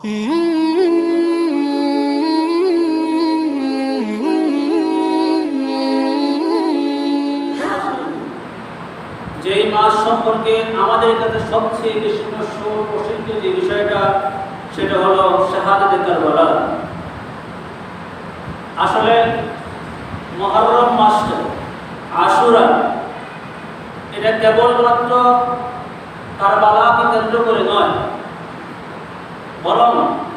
যেই মাস সম্পর্কে আমাদের কাছে সবচেয়ে বেশি প্রসিদ্ধ যে বিষয়টা, সেটা হলো শাহাদাতে কারবালা। আসলে মুহররম মাসটা, আশুরা, এটা কেবলমাত্র কারবালাকে কেন্দ্র করে নয়, বরং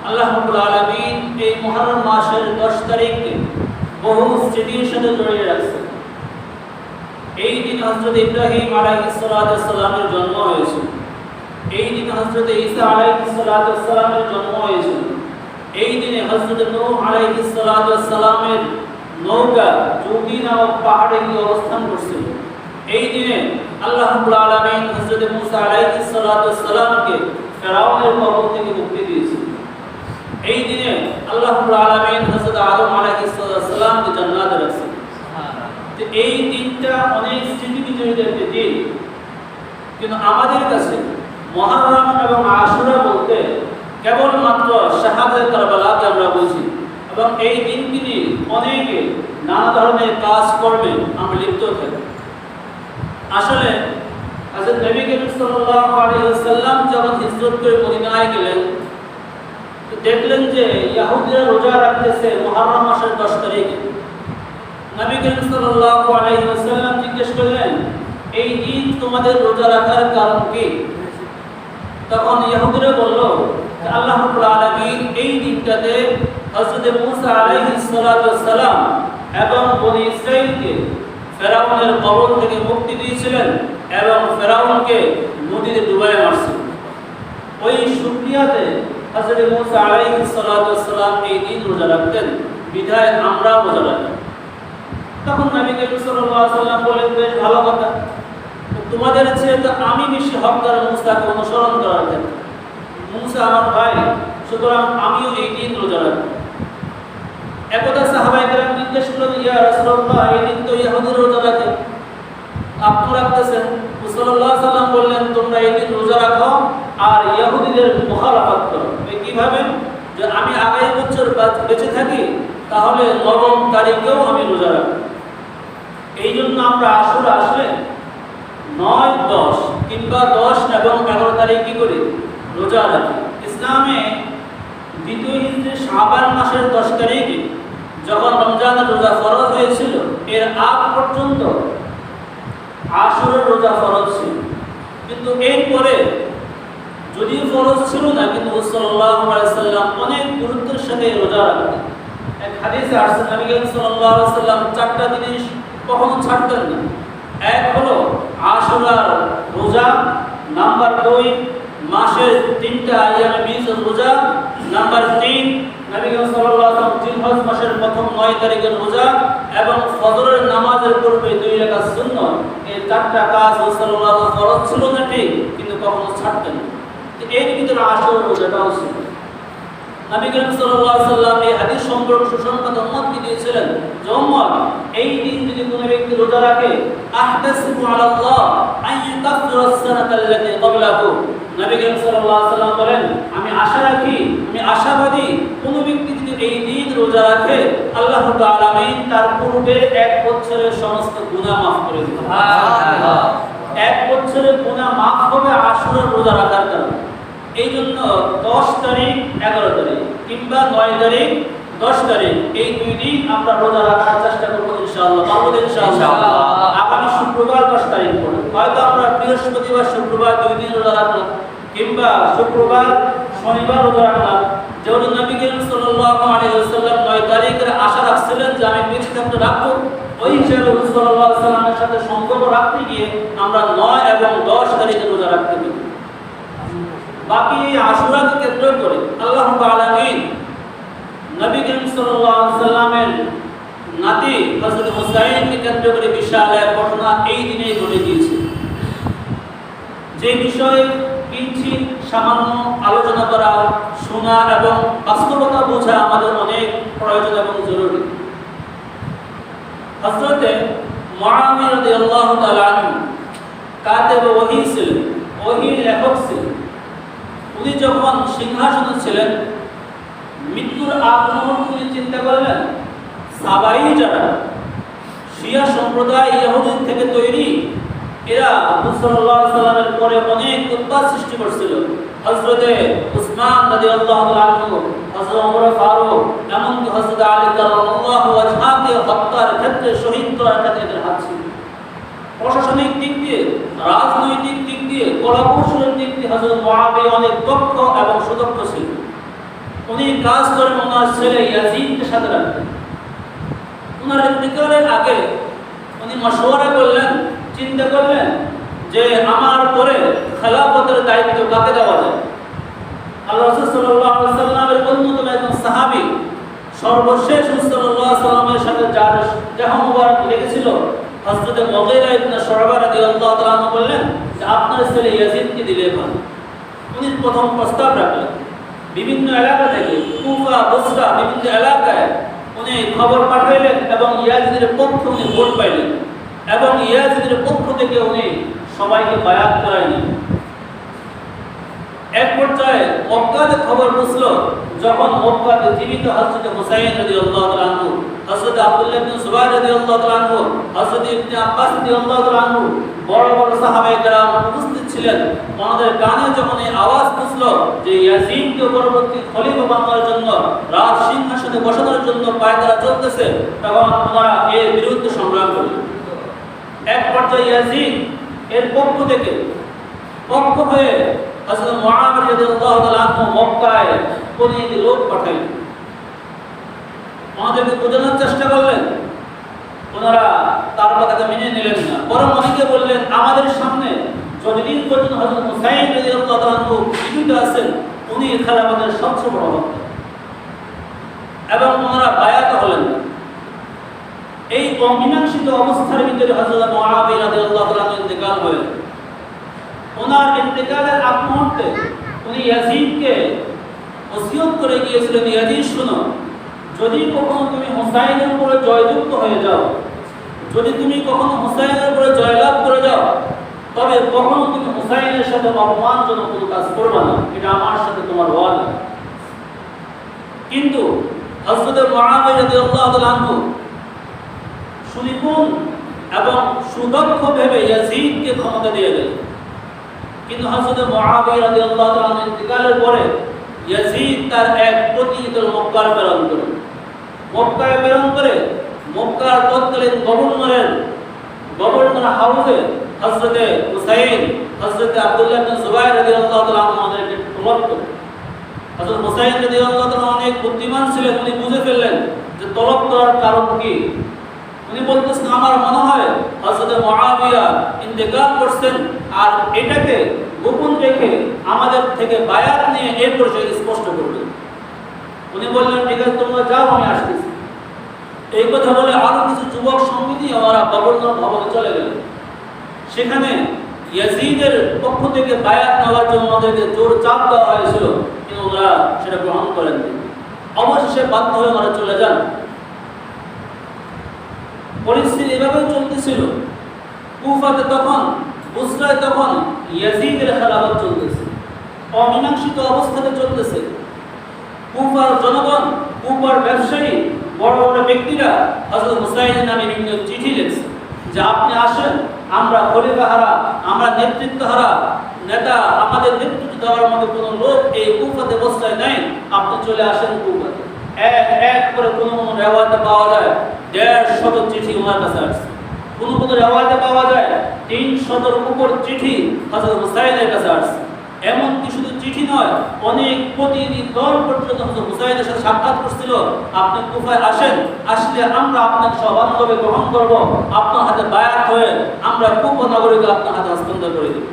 আল্লাহ রাব্বুল আলামিন এই মুহররম মাসের 10 তারিখকে বহু স্মৃতির সাথে জড়িয়ে রাখছেন। এই দিন হযরত ইব্রাহিম আলাইহিস সালামের জন্ম হয়েছিল, এই দিনে হযরত ঈসা আলাইহিস সালামের জন্ম হয়েছিল, এই দিনে হযরত নূহ আলাইহিস সালামের নৌকা জুদি নামক পাহাড়ে গিয়ে অবস্থান করছিল, এই দিনে আল্লাহ রাব্বুল আলামিন হযরত মূসা আলাইহিস সালামকে ফেরাউনের কবল থেকে মুক্তি দিয়েছিলেন, এই দিনে আল্লাহ রাব্বুল আলামিন হযরত আদম আলাইহিস সালামকে জান্নাতে রাখছেন। এই দিনটা অনেক স্মৃতি বিজড়িত একটি দিন, কিন্তু আমাদের কাছে মুহররম এবং আশুরা বলতে কেবলমাত্র শাহাদাত কারবালাকে আমরা বুঝি, এবং এই দিনটি নিয়ে অনেকে নানা ধরনের কাজ কর্মে আমরা লিপ্ত থাকি। আসলে হযরত নবী করিম সাল্লাল্লাহু আলাইহি ওয়াসাল্লাম যখন হিজরত করে মদিনায় গেলেন, তো দেখলেন যে ইহুদিরা রোজা রাখতেছে মুহররম মাসের 10 তারিখে। নবী করিম সাল্লাল্লাহু আলাইহি ওয়াসাল্লাম জিজ্ঞেস করলেন, এই দিন তোমাদের রোজা রাখার কারণ কি? তখন ইহুদিরা বলল যে আল্লাহ রাব্বুল আলামিন এই দিনটাতে হযরত মূসা আলাইহিস সালাম এবং বনী ইসরাঈলকে ফেরাউনের কবল থেকে মুক্তি দিয়েছিলেন এবং ফেরাউনকে নদীতে ডুবায় মারছিলেন। ওই শুকরিয়াতে হযরত মূসা আলাইহিস সালাম এই দিন রোজা রাখতেন, বিধায় আমরা রোজা রাখি। তখন নবী করিম সাল্লাল্লাহু আলাইহি ওয়াসাল্লাম বলেন, বেশ ভালো কথা, তোমাদের চেয়ে তো আমি বেশি হকদার মূসাকে অনুসরণ করার ক্ষেত্রে। মূসা আমার ভাই, সুতরাং আমিও এই দিন রোজা রাখব। একদা সাহাবায়ে কেরাম জিজ্ঞেস করলেন, ইয়া রাসূলুল্লাহ, এই দিন তো ইহুদিরা রোজা রাখে, আপনি রাখতেছেন? সাল্লাল্লাহু আলাইহি ওয়াসাল্লাম বললেন, তোমরা এই দিন রোজা রাখো আর ইহুদিদের মুখালাফাত করো। কিভাবে? যে আমি আগামী বছর বেঁচে থাকি, তাহলে 9 তারিখেও আমি রোজা রাখব। এই জন্য আমরা আশুরা আসলে 9, 10 কিংবা 10 এবং 11 তারিখ কি করি? রোজা রাখি। ইসলামে দ্বিতীয় হিজরি শাবান মাসের 10 তারিখে যখন রমজানের রোজা ফরজ হয়েছিল, এর আগ পর্যন্ত আশুরার রোজা ফরজ ছিল। কিন্তু এরপরে যদিও ফরজ ছিল না, কিন্তু সাল্লাল্লাহু আলাইহি ওয়াসাল্লাম অনেক গুরুত্বের সাথে রোজা রাখতেন। এক হাদিসে আসছে, নবী সাল্লাল্লাহু আলাইহি ওয়াসাল্লাম 4টা জিনিস কখনো ছাড়তেন না। এক হলো আশুরার রোজা, নাম্বার 2 মাসের 3টা আইয়ামে বীজ রোজা, নাম্বার 3 নবী সাল্লাল্লাহু আলাইহি ওয়াসাল্লাম জিলহজ মাসের প্রথম 9 তারিখের রোজা এবং ফজরের নামাজের পূর্বে 2 রাকাত সুন্নাত। এই 4টা কাজ সাল্লাল্লাহু আলাইহি ওয়াসাল্লাম ফরজ ছিল না ঠিক, কিন্তু কখনো ছাড়তেন না। এর ভিতরে আশুরার রোজাটাও ছিল। নবী করিম সাল্লাল্লাহু আলাইহি ওয়াসাল্লাম এই হাদিস সম্পর্কে সুসংবাদ উম্মতকে দিয়েছিলেন যে উম্মত, এই দিন যদি কোনো ব্যক্তি রোজা রাখে, আহতাসিবু আলাল্লাহ আন ইউকাফিরা আস-সানাতাল্লাতী ক্বাবলাহু। নবী করিম সাল্লাল্লাহু আলাইহি ওয়াসাল্লাম বলেন, আমি আশা রাখি, আমি আশাবাদী, কোনো ব্যক্তি যদি এই দিন রোজা রাখে, আল্লাহ রাব্বুল আলামিন তার পূর্বের 1 বছরের সমস্ত গুনাহ মাফ করে দিবেন। সুবহানাল্লাহ। 1 বছরের গুনাহ মাফ হবে আশুরার রোজা রাখার কারণে। এই জন্য 10 তারিখ, 11 তারিখ কিংবা 9 তারিখ, 10 তারিখ এই 2 দিন আমরা রোজা রাখার চেষ্টা করব ইনশাআল্লাহ। পারবো ইনশাআল্লাহ। আগামী শুক্রবার 10 তারিখ পড়ে হয়তো আমরা বৃহস্পতিবার শুক্রবার 2 দিন রোজা রাখলাম, কিংবা শুক্রবার শনিবার রোজা রাখলাম। যেহেতু নবী করিম সাল্লাল্লাহু আলাইহি ওয়াসাল্লাম 9 তারিখের আশা রাখছিলেন যে আমি বেঁচে থাকতে রাখবো, ওই হিসাবে সাল্লাল্লাহু আলাইহি ওয়াসাল্লামের সাথে সম্পর্ক রাখতে গিয়ে আমরা 9 এবং 10 তারিখে রোজা রাখতে পারি। বাকি আশুরাকে কেন্দ্র করে আল্লাহ রাব্বুল আলামিন নবী করিম সাল্লাল্লাহু আলাইহি ওয়াসাল্লামের নাতি হযরত হুসাইনকে কেন্দ্র করে বিশাল এক ঘটনা এই দিনেই ঘটে গিয়েছে, যে বিষয়ে কিঞ্চিত সামান্য আলোচনা করা, শোনা এবং বাস্তবতা বোঝা আমাদের অনেক প্রয়োজন এবং জরুরি। হযরত মুআবিয়া রাদিয়াল্লাহু তাআলা আনহু কাতিব ওহী ছিলেন, ওহীর লেখক ছিলেন। উনি যখন সিংহাসনে ছিলেন, মৃত্যুর আগ মুহূর্তে তিনি চিন্তা করলেন সাবাই যারা শিয়া সম্প্রদায় ইহুদি থেকে তৈরি, এরা রাসূল সাল্লাল্লাহু আলাইহি ওয়াসাল্লামের পরে অনেক উৎপাত সৃষ্টি করছিল। হযরতে উসমান রাদিয়াল্লাহু তাআলা আনহু, হযরত ওমর ফারুক, এমনকি হযরত আলী রাদিয়াল্লাহু ওয়াজহাকে হত্যার ক্ষেত্রে, শহীদ করার ক্ষেত্রে এদের হাত ছিল। প্রশাসনিক দিক দিয়ে, রাজনৈতিক দিক দিয়ে, কলাকৌশলের দিক দিয়ে হযরত মুআবিয়া অনেক দক্ষ এবং সুদক্ষ ছিল। উনি কাজ করেন ওনার ছেলে ইয়াজিদকে সাথে রাখতেন। ওনার ইন্তেকালের আগে উনি মশওয়ারা করলেন, চিন্তা করলেন যে আমার পরে খেলাফতের দায়িত্ব কাকে দেওয়া যায়। আল্লাহ রাসূল সাল্লাল্লাহু আলাইহি ওয়াসাল্লামের অন্যতম একজন সাহাবী, সর্বশেষ সাল্লাল্লাহু আলাইহি ওয়াসাল্লামের সাথে যার দেহ মুবারক লেগেছিল, হযরত মুগীরা ইবনে শুআবা রাদিয়াল্লাহু তাআলা আনহু বললেন যে আপনার ছেলে ইয়াজিদকে দিলে ভালো। উনি প্রথম প্রস্তাব রাখলেন। বিভিন্ন এলাকা থেকে, কুফা, বসরা, বিভিন্ন এলাকায় উনি খবর পাঠাইলেন এবং ইয়াজিদের পক্ষে উনি ভোট পাইলেন এবং ইয়াজিদের পক্ষ থেকে উনি সবাইকে বায়াত করাইলেন। এক পর্যায়ে মক্কাতে খবর পৌঁছলো, যখন মক্কাতে জীবিত হযরত হুসাইন রাদিয়াল্লাহু তাআলা আনহু, হযরত আব্দুল্লাহ ইবনে জুবাইর রাদিয়াল্লাহু তাআলা আনহু, হযরত ইবনে আব্বাস রাদিয়াল্লাহু তাআলা আনহু, বড় বড় সাহাবায়ে কেরাম উপস্থিত ছিলেন। ওনাদের কানে যখন এই আওয়াজ পৌঁছলো যে ইয়াজিদকে পরবর্তী খলিফা বানানোর জন্য, রাজ সিংহাসনে বসানোর জন্য পায়তারা চলতেছে, তখন ওনারা এর বিরুদ্ধে সংগ্রাম করলেন। এক পর্যায়ে ইয়াজিদ এর পক্ষ হয়ে হযরত মুআবিয়া রাদিয়াল্লাহু তাআলা আনহু মক্কায় প্রতিনিধি লোক পাঠাইলেন। আমাদেরকে বোঝানোর চেষ্টা করলেন, ওনারা তার কথাকে মেনে নিলেন না। বরং অনেকে বললেন আমাদের সামনে যতদিন পর্যন্ত হযরত হুসাইন রাদিয়াল্লাহু তাআলা আনহু জীবিত আছেন, উনি খেলাফতের সবচেয়ে বড় হত্যা, এবং ওনারা বায়াত হলেন। এই অমীমাংসিত অবস্থার ভিতরে হযরত মুআবিয়া রাদিয়াল্লাহু তাআলা আনহু ইন্তেকাল হলেন। ওনার ইন্তেকালের আগ মুহূর্তে উনি ইয়াজিদকে ওসিয়ত করে গিয়েছিলেন, ইয়াজিদ শোনো, যদি কখনো তুমি হুসাইনের উপরে জয়যুক্ত হয়ে যাও, যদি তুমি কখনো হুসাইনের উপরে জয়লাভ করে যাও, তবে কখনো তুমি হুসাইনের সাথে অপমানজনক কোনো কাজ করবে না, এটা আমার সাথে তোমার ওয়াদা। কিন্তু হযরত মুআবিয়া রাদিয়াল্লাহু তাআলা আনহু সুনিপুণ এবং সুদক্ষ ভেবে ইয়াজিদকে ক্ষমতা দিয়ে দিলেন। কিন্তু হযরত মুআবিয়া রাদিয়াল্লাহু তাআলা আনহু ইন্তেকালের পরে ইয়াজিদ তার এক প্রতিনিধি মক্কায় প্রেরণ করে মক্কার তৎকালীন গভর্নর হাউসে হযরত হুসাইন, হযরত আব্দুল্লাহ ইবনে জুবাইর রাদিয়াল্লাহু তাআলা আনহুদেরকে তলব করেন। হযরত হুসাইন রাদিয়াল্লাহু তাআলা অনেক বুদ্ধিমান ছিলেন, উনি বুঝে ফেললেন যে তলব করার কারণ কি। উনি বলতেছেন আমার মনে হয় হযরত মুআবিয়া ইন্তেকাল করছেন, আর এটাকে গোপন রেখে আমাদের থেকে বায়াত নিয়ে এরপর সে স্পষ্ট করবেন। উনি বললেন ঠিক আছে তোমরা যাও, আমি আসতেছি। এই কথা বলে আরো কিছু যুবক সমিতি আমরা গভর্নর ভবনে চলে গেলেন। সেখানে ইয়াজিদের পক্ষ থেকে বায়াত নেওয়ার জন্য ওদেরকে জোর চাপ দেওয়া হয়েছিল, কিন্তু ওরা সেটা গ্রহণ করেননি। অবশেষে বাধ্য হয়ে ওরা চলে যান। পরিস্থিতি এভাবেই চলতেছিল। কুফাতে তখন, বুসরায় তখন ইয়াজিদের খেলাফত চলতেছে, অমীমাংসিত অবস্থাতে চলতেছে। কুফার জনগণ, কুফার ব্যবসায়ী, বড় বড় ব্যক্তিরা হযরত হুসাইনের নামে বিভিন্ন চিঠি লিখছে যে আপনি আসেন, আমরা খলিফা হারা, আমরা নেতৃত্ব হারা নেতা, আমাদের নেতৃত্ব দেওয়ার মতো কোনো লোক এই কুফাতে বসরায় নাই, আপনি চলে আসেন কুফাতে। এক করে কোনো রেওয়ায়তে পাওয়া যায় 150 চিঠি ওনার কাছে আসছে। কোনো রেওয়ায়তে পাওয়া যায় 300-এর উপর চিঠি হযরত হুসাইনের কাছে আসছে। এমনকি শুধু চিঠি নয়, অনেক প্রতিনিধি দল পর্যন্ত হযরত হুসাইনের সাথে সাক্ষাৎ করছিল, আপনি কুফায় আসেন, আসলে আমরা আপনাকে সবান্ধবে গ্রহণ করব, আপনার হাতে বায়াত হয়ে আমরা কুফা নগরীকে আপনার হাতে হস্তান্তর করে দেব।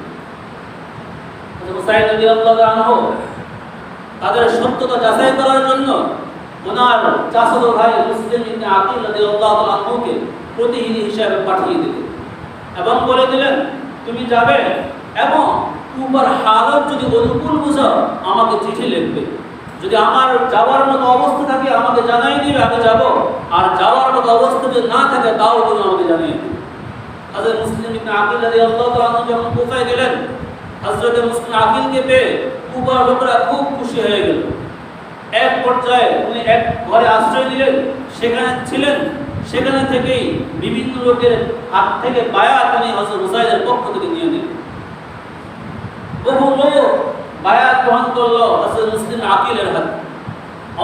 হযরত হুসাইন রাদিয়াল্লাহু তাআলা আনহু তাদের সত্যতা যাচাই করার জন্য ওনার চাচাতো ভাই মুসলিম ইবনে আকিল রাদিয়াল্লাহু তাআলা আনহুকে প্রতিনিধি হিসেবে পাঠিয়ে দিলেন এবং বলে দিলেন তুমি যাবে এবং কুফার হালত যদি অনুকূল বুঝো আমাকে চিঠি লিখবে, যদি আমার যাওয়ার মতো অবস্থা থাকে আমাকে জানাই দিবে, আমি যাব, আর যাওয়ার মতো অবস্থা যদি না থাকে তাও তুমি আমাকে জানিয়ে দিবে। হযরত মুসলিম ইবনে আকিল রাদিয়াল্লাহু তাআলা আনহু যখন কুফায় গেলেন, হযরত মুসলিম আকিলকে পেয়ে কুবার লোকেরা খুব খুশি হয়ে গেল। এক পর্যায়ে উনি এক ঘরে আশ্রয় নিলেন, সেখানে ছিলেন। সেখানে থেকেই বিভিন্ন লোকের হাত থেকে বায়াত উনি হযরত হুসাইনের পক্ষ থেকে নিয়ে নিলেন। বহু লোক বায়াত গ্রহণ করলো হযরত মুসলিম আকিলের হাতে।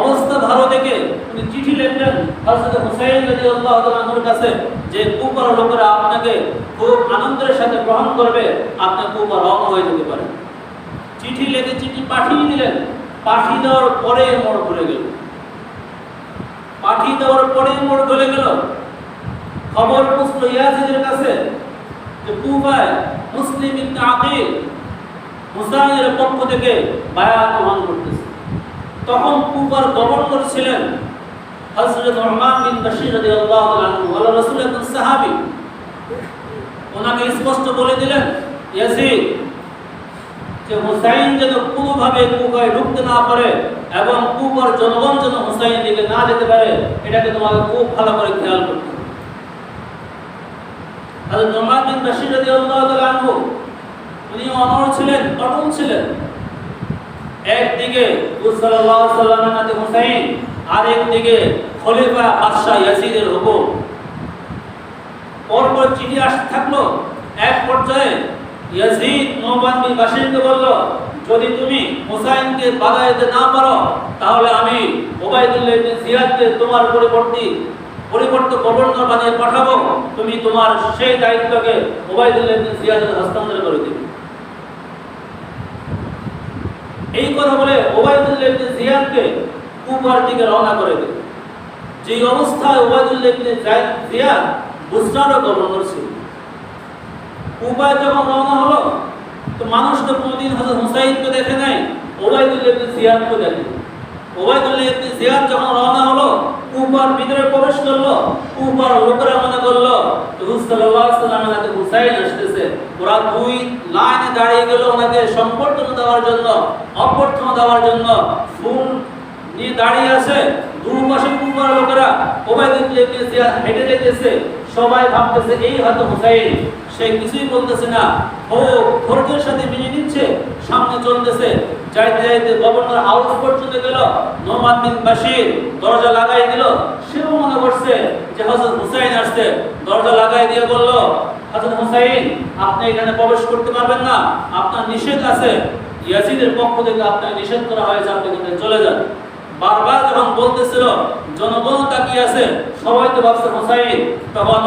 অবস্থা ভালো দেখে উনি চিঠি লিখলেন হযরত হুসাইন রাদিয়াল্লাহু তাআলা আনহুর কাছে যে কুবার লোকেরা আপনাকে খুব আনন্দের সাথে গ্রহণ করবে, আপনি কুবা রওনা হয়ে যেতে পারেন। চিঠি লিখে চিঠি পাঠিয়ে দিলেন। পাঠিয়ে দেওয়ার পরে মোড় ঘুরে গেল। পাঠিয়ে দেওয়ার পরে মোড় ঘুরে গেল। খবর পৌঁছলো ইয়াজিদের কাছে যে কুবায় মুসলিম ইবনে আকিল হুসাইনের পক্ষ থেকে বায়াত গ্রহণ করতেছে। তখন কুবার গভর্নর ছিলেন হযরত নুমান বিন বাশীর রাদিয়াল্লাহু তাআলা আনহু, আল্লাহর রাসূলের একজন সাহাবী। ওনাকে স্পষ্ট বলে দিলেন ইয়াজিদ যে হুসাইন যেন কোনোভাবে কুবায় ঢুকতে না পারে এবং কুবার জনগণ যেন হুসাইনের দিকে না যেতে পারে, এটাকে তোমাকে খুব ভালো করে খেয়াল করতে হবে। হযরত নুমান বিন বাশীর রাদিয়াল্লাহু তাআলা আনহু উনি অনড় ছিলেন, অটল ছিলেন। একদিকে রাসূল সাল্লাল্লাহু আলাইহি ওয়াসাল্লামের নাতি হুসাইন, আর একদিকে খলিফা বাদশা ইয়াজিদের হুকুম। পরপর চিঠি আসতে থাকলো। এক পর্যায়ে ইয়াজিদ নুমান বিন বাশীরকে বলল, যদি তুমি হুসাইনকে বাধা দিতে না পারো তাহলে আমি উবাইদুল্লাহ ইবনে জিয়াদকে তোমার পরিবর্তে গভর্নর বানিয়ে পাঠাবো। তুমি তোমার সেই দায়িত্বকে উবাইদুল্লাহ ইবনে জিয়াদের হস্তান্তর করে দিবে। এই কথা বলে উবাইদুল্লাহ ইবনে জিয়াদকে কুবার দিকে রওনা করে দিল। যে অবস্থায় উবাইদুল্লাহ ইবনে জিয়াদ বুসরার গভর্নর ছিল। কুবায় যখন রওনা হলো তো মানুষ তো কোনদিন হযরত হুসাইনকে দেখে নাই, উবাইদুল্লাহ ইবনে জিয়াদকে দেখে। উবাইদুল্লাহ ইবনে জিয়াদ যখন রওনা হলো, কুবার ভিতরে প্রবেশ করলো। কুবার লোকেরা মনে করলো রাসূল সাল্লাল্লাহু আলাইহি ওয়াসাল্লামের নাতি হুসাইন আসতেছে। ওরা দুই লাইনে দাঁড়িয়ে গেল ওনাকে সম্বর্ধনা দেওয়ার জন্য, অভ্যর্থনা দেওয়ার জন্য। ফুল নিয়ে দাঁড়িয়ে আছে দুপাশে কুবার লোকেরা। উবাইদুল্লাহ ইবনে জিয়াদ হেঁটে যেতেছে। সবাই ভাবতেছে এই হয়তো হুসাইন। সে কিছুই বলতেছে না, ও ধৈর্যের সাথে মেনে নিচ্ছে, সামনে চলতেছে। যাইতে যাইতে গভর্নর হাউস পর্যন্ত গেল। নুমান বিন বাশীর দরজা লাগাই দিল। সেও মনে করছে যে হযরত হুসাইন আসছে। দরজা লাগাই দিয়ে বলল, হযরত হুসাইন আপনি এখানে প্রবেশ করতে পারবেন না, আপনার নিষেধ আছে। ইয়াজিদের পক্ষ থেকে আপনাকে নিষেধ করা হয়েছে, আপনি এখানে চলে যান। বারবার যখন বলতেছিল জনগণ তাকিয়ে আছে, সবাই তো ভাবছে হুসাইন। তখন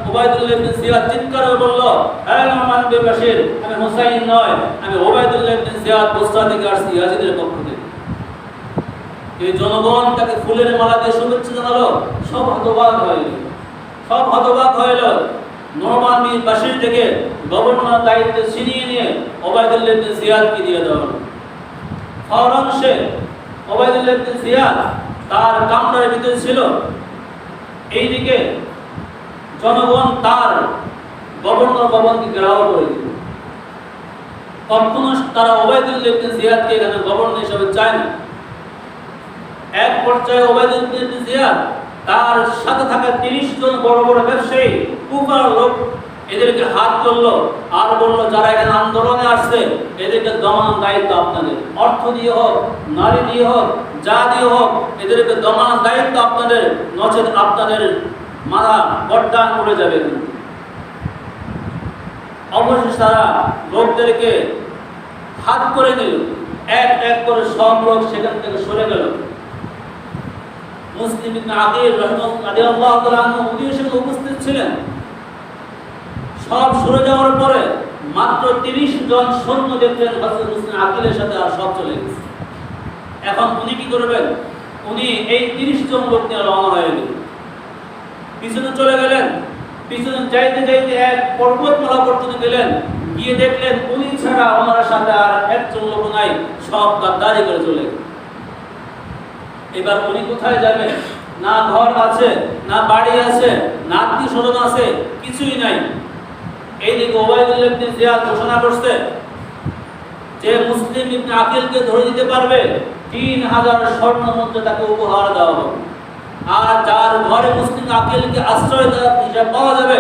উবাইদুল্লাহ ইবনে জিয়াদ চিৎকার করে বলল, হে নুমান বিন বাশীর, আমি হুসাইন নয়, আমি উবাইদুল্লাহ ইবনে জিয়াদ বুসরা থেকে আসছি ইয়াজিদের পক্ষ থেকে। এই জনগণ তাকে ফুলের মালা দিয়ে শুভেচ্ছা জানালো। সব হতবাক হয়ে গেল। নুমান বিন বাশীর থেকে গভর্নর দায়িত্ব ছিনিয়ে নিয়ে উবাইদুল্লাহ ইবনে জিয়াদকে দিয়ে দেওয়া হলো। ফওরান সে উবাইদুল্লাহ ইবনে জিয়াদ তার কামরার ভিতরে ছিল। এইদিকে জনগণ তার গভর্নর ভবনকে ঘেরাও করে দিল। কখনো তারা উবাইদুল্লাহ ইবনে জিয়াদকে এখানে গভর্নর হিসেবে চায় না। এক পর্যায়ে উবাইদুল্লাহ ইবনে জিয়াদ তার সাথে থাকা 30 জন বড় বড় ব্যবসায়ী কুফার লোক এদেরকে হাত করলো আর বলল, যারা এখানে আন্দোলনে আসছে এদেরকে দমানোর দায়িত্ব আপনাদের। অর্থ দিয়ে হোক, নারী দিয়ে হোক, যা দিয়ে হোক, এদেরকে দমানোর দায়িত্ব আপনাদের, নচেত আপনাদের মারা গর্দান করে যাবে। অবশেষে তারা লোকদেরকে হাত করে নিল। এক এক করে সব লোক সেখান থেকে সরে গেল। মুসলিম ইবনে আকিল রাদিয়াল্লাহু তাআলা আনহু উনিও সেখানে উপস্থিত ছিলেন। সব সরে যাওয়ার পরে মাত্র 30 জন সৈন্য দেখলেন হযরত মুসলিম আকিলের সাথে, আর সব চলে গেছে। এখন উনি কি করবেন? উনি এই 30 জন লোক নিয়ে রওনা হয়ে গেলেন। পিছনে চলে গেলেন। পিছনে যাইতে যাইতে এক পর্বতমালা পর্যন্ত গেলেন। গিয়ে দেখলেন উনি ছাড়া ওনার সাথে আর একজন লোক নাই, সব গাদ্দারি করে চলে গেল। এবার উনি কোথায় যাবেন? না ঘর আছে, না বাড়ি আছে, না আত্মীয় স্বজন আছে, কিছুই নাই। এইদিকে উবাইদুল্লাহ ইবনে জিয়াদ ঘোষণা করছে যে মুসলিম ইবনে আকিলকে ধরে দিতে পারবে 3000 স্বর্ণ মুদ্রা তাকে উপহার দেওয়া হবে। আর যার ঘরে মুসলিম আকিলকে আশ্রয় হিসাবে পাওয়া যাবে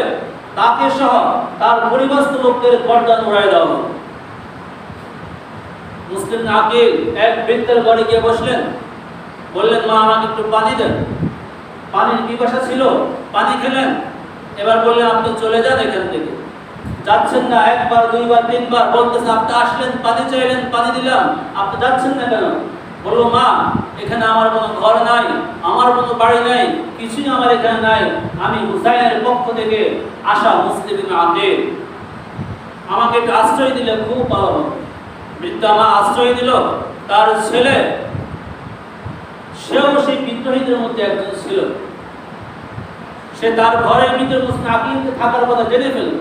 তাকে সহ তার পরিবারস্থ লোকদের গর্দান উড়াই দেওয়া হবে। মুসলিম আকিল এক বৃদ্ধের ঘরে গিয়ে বসলেন, বললেন, মা আমাকে একটু পানি দেন। পানির পিপাসা ছিল, পানি খেলেন। এবার বললেন, আপনি চলে যান এখান থেকে। যাচ্ছেন না, একবার দুইবার তিনবার বলতেছে, আপনি আসলেন, পানি চাইলেন, পানি দিলাম, আপনি যাচ্ছেন না কেন? বললো, মা এখানে আমার কোনো ঘর নাই, আমার কোনো বাড়ি নাই, কিছুই আমার এখানে নাই, আমি হুসাইনের পক্ষ থেকে আসা মুসলিম আকিল, আমাকে একটু আশ্রয় দিলে খুব ভালো হবে। বৃদ্ধা মা আশ্রয় দিল। তার ছেলে, সেও সেই বিদ্রোহীদের মধ্যে একজন ছিল। সে তার ঘরের ভিতরে মুসলিম আকিলকে থাকার কথা জেনে ফেলল।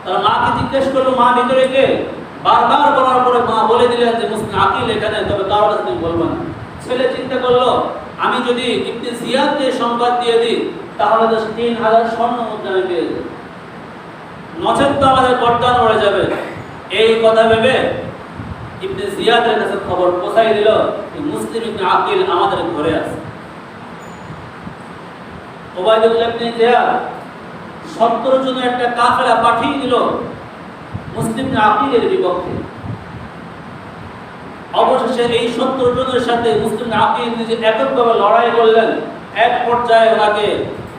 তার মাকে জিজ্ঞেস করলো, মা ভিতরে কে? বারবার বলার পরে মা বলে দিলেন যে মুসলিম আকিল এখানে, তবে কারো কাছে তুমি বলবো না। ছেলে চিন্তা করলো, আমি যদি ইবনে জিয়াদকে সংবাদ দিয়ে দিই তাহলে তো 3000 স্বর্ণ মুদ্রা আমি পেয়ে যাবো, নচেত তো আমাদের গর্দান উড়ে যাবে। এই কথা ভেবে ইবনে জিয়াদের কাছে খবর পৌঁছাই দিল যে মুসলিম ইবনে আকিল আমাদের ঘরে আছে। ওবাইদুল্লাহ ইবনে জিয়াদ 70 জনের একটা কাফেলা পাঠিয়ে দিল মুসলিম ইবনে আকিলের বিপক্ষে। অবশেষে এই 70 জনের সাথে মুসলিম ইবনে আকিল নিজে এককভাবে লড়াই করলেন। এক পর্যায়ে ওনাকে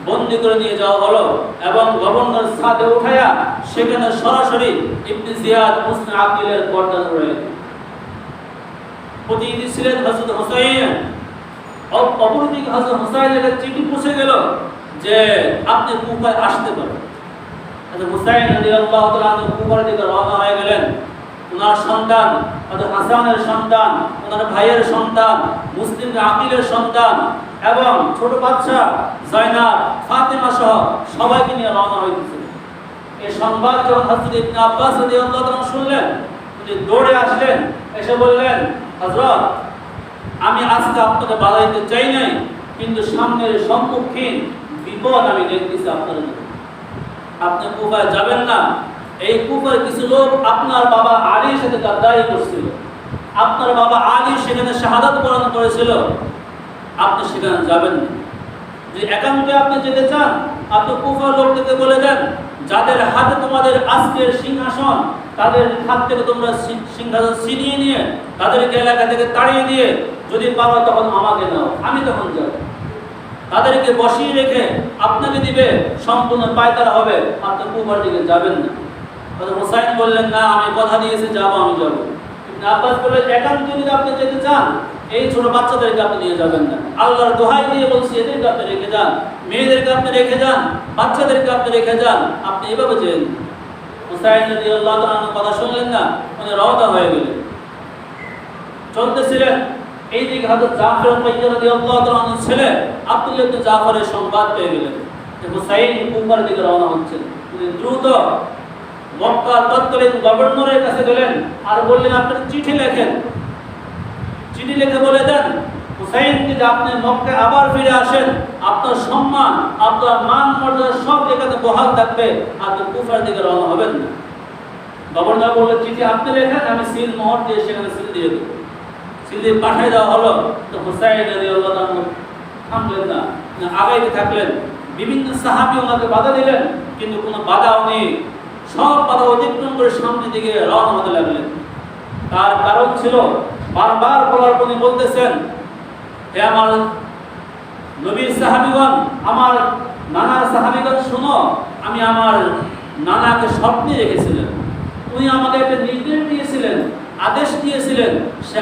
বন্দী করে নিয়ে যাওয়া হলো এবং গভর্নর সাদে উঠায়া সেখানে সরাসরি ইবনে জিয়াদ মুসলিম আকিলের গর্দান উড়াইলেন। প্রতিনিধি ছিলেন হযরত হুসাইন। অপরদিকে হযরত হুসাইনের কাছে চিঠি পৌঁছে গেল যে আপনি কুফায় আসতে পারেন। হযরত হুসাইন রাদিয়াল্লাহু তাআলা আনহু কুফার দিকে রওনা হয়ে গেলেন। ওনার সন্তান হযরত হাসানের সন্তান, ওনার ভাইয়ের সন্তান, মুসলিম আকিলের সন্তান এবং ছোট বাচ্চা জয়নাব, ফাতেমা সহ সবাইকে নিয়ে রওনা হয়েছে। এই সংবাদ যখন হযরত ইবনে আব্বাস রাদিয়াল্লাহু তাআলা শুনলেন, তিনি দৌড়ে আসলেন, এসে বললেন, হযরত আমি আজকে আপনাকে বাধা দিতে চাই নাই, কিন্তু সামনের সম্মুখীন বিপদ আমি দেখতেছি আপনার জন্য। আপনি কুফায় যাবেন না। এই কুফার কিছু লোক আপনার বাবা আলীর সাথে গাদ্দারি করছিল, আপনার বাবা আলী সেখানে শাহাদাত বরণ করেছিল, আপনি সেখানে যাবেন না। যে একান্তে আপনি যেতে চান, আপনি কুফার লোকদেরকে বলে দেন, যাদের হাতে তোমাদের আজকের সিংহাসন, তাদের হাত থেকে তোমরা সিংহাসন ছিনিয়ে নিয়ে তাদেরকে এলাকা থেকে তাড়িয়ে দিয়ে যদি পারো তখন আমাকে নাও, আমি তখন যাব। তাদেরকে বসিয়ে রেখে আপনাকে দিবে, সম্পূর্ণ পায়তারা হবে, আপনি কুফার দিকে যাবেন না। হযরত হুসাইন বললেন, না আমি কথা দিয়েছি যাব, আমি যাব। ইবনে আব্বাস বললেন, একান্ত যদি আপনি যেতে চান এই ছোট বাচ্চাদেরকে আপনি নিয়ে যাবেন না, আল্লাহর দোহাই দিয়ে বলছি এদেরকে আপনি রেখে যান, মেয়েদেরকে আপনি রেখে যান, বাচ্চাদেরকে আপনি রেখে যান, আপনি এভাবে যেন। হুসাইন রাদিয়াল্লাহু তাআলা কথা শুনলেন না, উনি রওনা হয়ে গেলেন। চলতেছিলেন, এইদিকে হযরত জাফর রাদিয়াল্লাহু তাআলার ছেলে আব্দুল্লাহ ইবনে জাফরের সংবাদ পেয়ে গেলেন যে হুসাইন কুফার দিকে রওনা হচ্ছেন। তিনি দ্রুত মক্কার তৎকালীন গভর্নরের কাছে গেলেন আর বললেন, আপনি চিঠি লেখেন, চিঠি লিখে বলে দেন হুসাইনকে যে আপনি মক্কায় আবার ফিরে আসেন, আপনার সম্মান, আপনার মান মর্যাদা সব এখানে বহাল থাকবে, আপনি কুফার দিকে রওনা হবেন না। গভর্নর বললেন, চিঠি আপনি লেখেন, আমি সিল মোহর দিয়ে সেখানে সিল দিয়ে দেব। সিল দিয়ে পাঠিয়ে দেওয়া হলো। তো হুসাইন রাদিয়াল্লাহু তাআলা থামলেন না, আগাইতে থাকলেন। বিভিন্ন সাহাবী ওনাকে বাধা দিলেন, কিন্তু কোনো বাধা উনি সব বাধা অতিক্রম করে সামনের দিকে রওনা হতে লাগলেন। তার কারণ ছিল, বারবার বলার পর বলতেছেন, হে আমার নবীর সাহাবীগণ, আমার নানার সাহাবীগণ শুনো, আমি আমার নানাকে স্বপ্নে রেখেছিলেন, উনি আমাকে একটা নির্দেশ দিয়েছিলেন, আদেশ দিয়েছিলেন, সে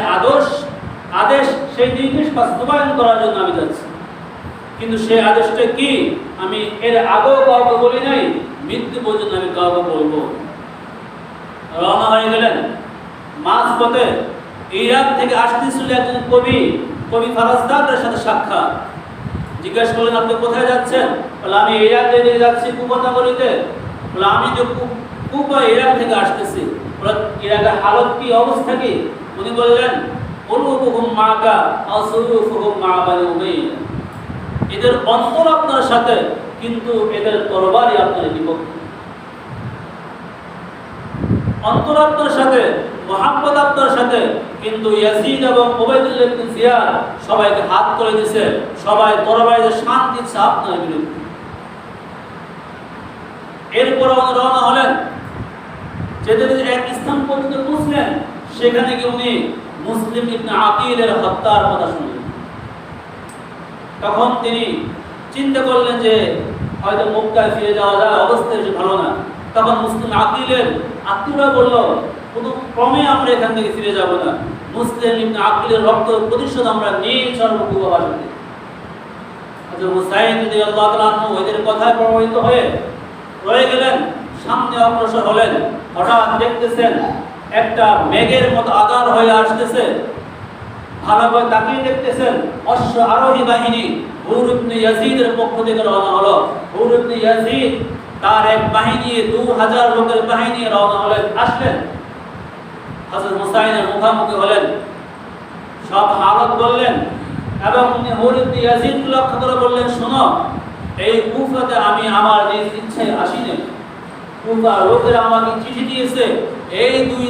আদেশ সেই নির্দেশ বাস্তবায়ন করার জন্য আমি যাচ্ছি। কিন্তু সেই আদেশটা কি আমি এর আগেও কাউকে বলি নাই, মৃত্যু পর্যন্ত আমি কাউকে বলবো। রওনা হয়ে গেলেন। মাঝপথে ইরাক থেকে আসতেছিল একজন কবি ফারাজদাদের সাথে সাক্ষাৎ। জিজ্ঞাসা করলেন, আপনি কোথায় যাচ্ছেন? বলে, আমি ইরাকে যাচ্ছি, কুফা নগরীতে। বলে, আমি যে কুফা ইরাক থেকে আসতেছি। বলে, ইরাকের হালত কি, অবস্থা কি? উনি বললেন, উলুফুহুম মাকা আও সুরুফুহুম মা বানি উমাইয়া। এদের অন্তর আপনার সাথে, কিন্তু এদের তরবারি আপনার বিপক্ষে। অন্তর আপনার সাথে, মুহাব্বত আপনার সাথে, কিন্তু ইয়াজিদ এবং উবাইদুল্লাহ ইবনে জিয়াদ সবাইকে হাত করে দিয়েছে, সবাই তরবারিতে শান দিচ্ছে আপনার বিরুদ্ধে। এরপর রওনা হলেন যেতে যেতে এক স্থান পর্যন্ত পৌঁছলেন, সেখানে গিয়ে উনি মুসলিম ইবনে আকিলের হত্যার কথা শুনলেন। তখন তিনি চিন্তা করলেন যে হয়তো মক্কায় ফিরে যাওয়া যায়, অবস্থা বেশি ভালো না। তখন মুসলিম আকিলের আত্মীয়রা বলল, কোনো ক্রমে আমরা এখান থেকে ফিরে যাব না, মুসলিম ইবনে আকিলের রক্ত প্রতিশোধ আমরা নিয়ে ছাড়ব কুফা বাসীতে। হযরত হুসাইন রাদিয়াল্লাহু তাআলা আনহু ওদের কথায় প্রভাবিত হয়ে রয়ে গেলেন, সামনে অগ্রসর হলেন। হঠাৎ দেখতেছেন একটা মেঘের মতো আগার হয়ে আসতেছে। ভালো করে তাকিয়ে দেখতেছেন অশ্ব আরোহী বাহিনী হুর ইবনে ইয়াজিদের পক্ষ থেকে রওনা হলো। হুর ইবনে ইয়াজিদ তার এক বাহিনী 2000 লোকের বাহিনী রওনা হলেন, আসলেন হযরত হুসাইনের মুখোমুখি হলেন, সব হালত বললেন এবং উনি হুর ইবনে ইয়াজিদকে লক্ষ্য করে বললেন, শোনো, এই কুফাতে আমি আমার নিজ ইচ্ছায় আসিনি। কুফা লোকেরা আমাকে চিঠি দিয়েছে, এই দুই